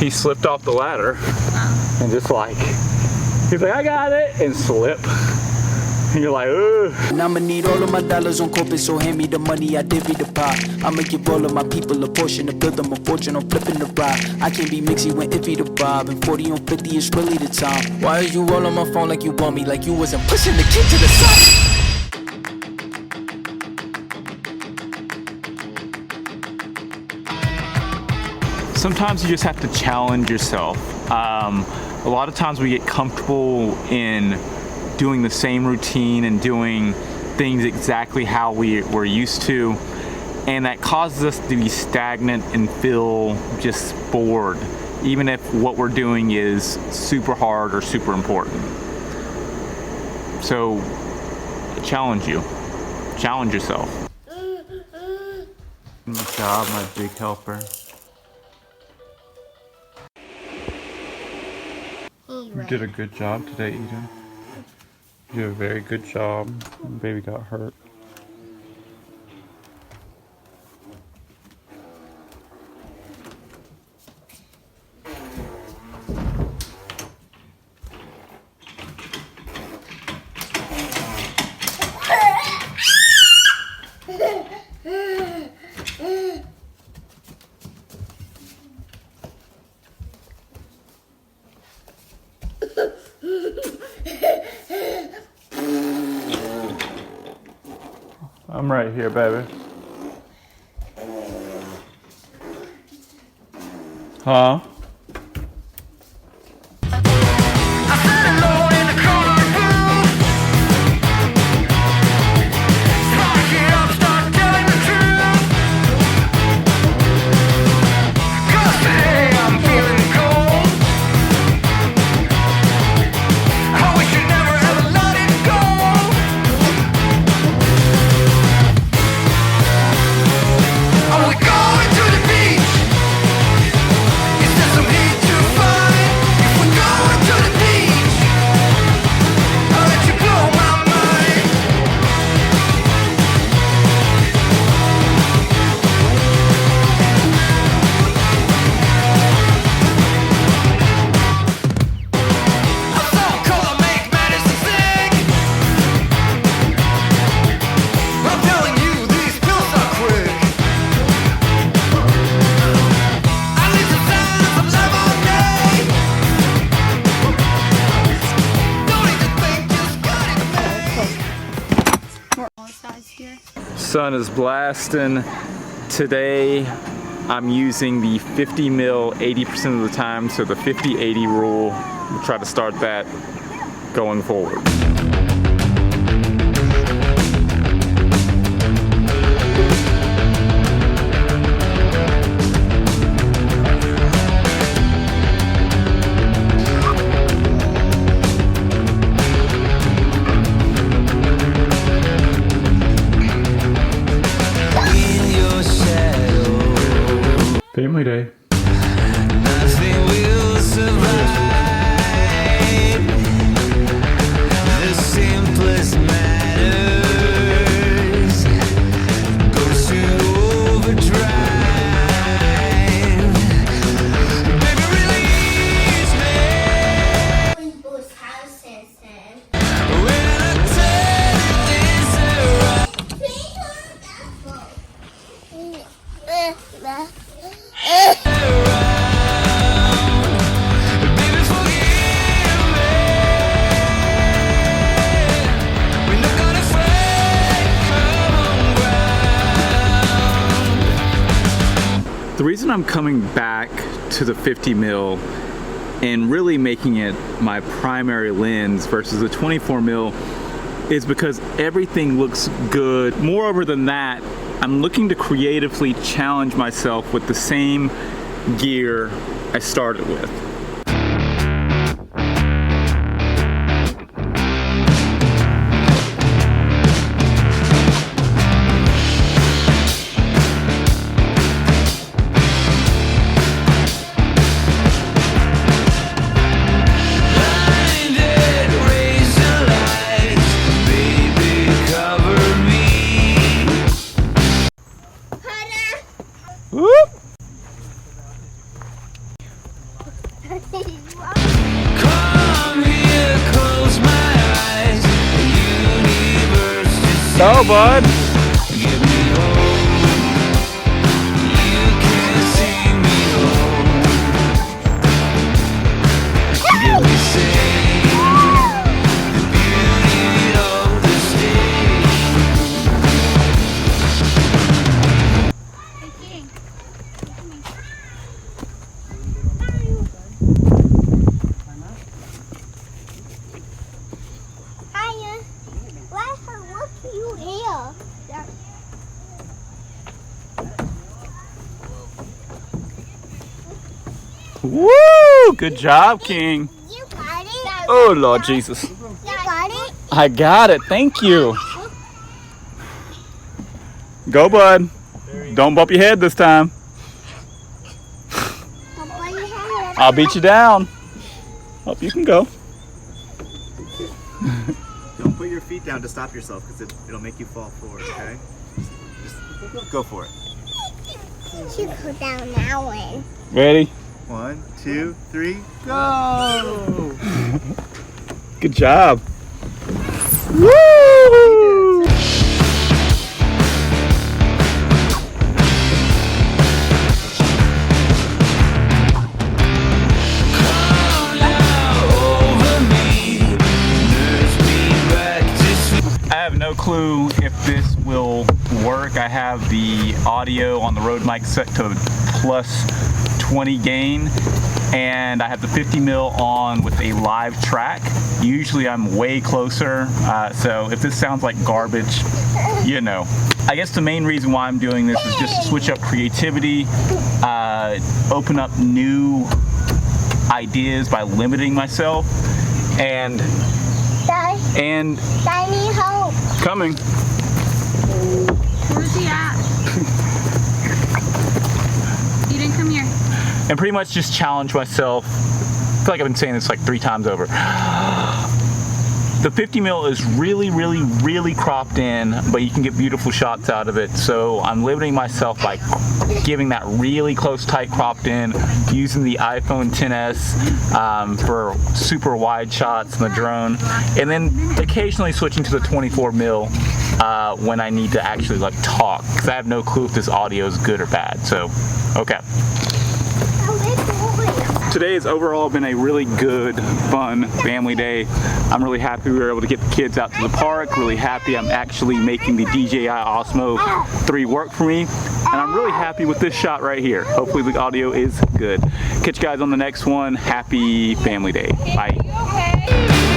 he slipped off the ladder and just like, he's like, I got it, and slip. And you're like, ugh. And I'ma need all of my dollars on corporate, so hand me the money, I divvy the pie. I'ma give all of my people a portion to build them a fortune on flipping the ride. I can't be mixy when iffy the bob, and 40 on 50 is really the time. Why are you all on my phone like you want me, like you wasn't pushing the kid to the side? Sometimes you just have to challenge yourself. A lot of times we get comfortable in doing the same routine and doing things exactly how we're used to, and that causes us to be stagnant and feel just bored, even if what we're doing is super hard or super important. So I challenge you. Challenge yourself. Good job, my big helper. You did a good job today, Eden. You did a very good job. Baby got hurt. I'm right here, baby. Huh? Sun is blasting. Today I'm using the 50 mil 80% of the time, so the 50-80 rule. We'll try to start that going forward. Family day. Nothing will survive. The simplest matters goes to overdrive. Baby, release me. When I turn this around. The reason I'm coming back to the 50 mil and really making it my primary lens versus the 24 mil is because everything looks good. Moreover than that, I'm looking to creatively challenge myself with the same gear I started with. Go, bud. Woo! Good job, King. You got it. Oh, Lord Jesus. You got it. I got it. Thank you. Go, bud. Don't bump your head this time. I'll beat you down. Oh, you can go. Don't put your feet down to stop yourself because it'll make you fall forward, okay? Just go for it. You go down that way. Ready? 1, 2, 3, go! Good job. Woo! I have no clue if this will work. I have the audio on the Rode mic set to plus 20 gain, and I have the 50 mil on with a live track. Usually I'm way closer, so if this sounds like garbage, you know. I guess the main reason why I'm doing this is just to switch up creativity, open up new ideas by limiting myself, and Dad, I need help. coming. Where's he at? You didn't come here. And pretty much just challenge myself. I feel like I've been saying this like 3 times over. The 50 mil is really, really, really cropped in, but you can get beautiful shots out of it. So I'm limiting myself by giving that really close, tight cropped in, using the iPhone XS for super wide shots in the drone, and then occasionally switching to the 24 mil when I need to actually like talk, because I have no clue if this audio is good or bad. So, okay. Today has overall been a really good, fun family day. I'm really happy we were able to get the kids out to the park. Really happy I'm actually making the DJI Osmo 3 work for me. And I'm really happy with this shot right here. Hopefully the audio is good. Catch you guys on the next one. Happy family day. Bye.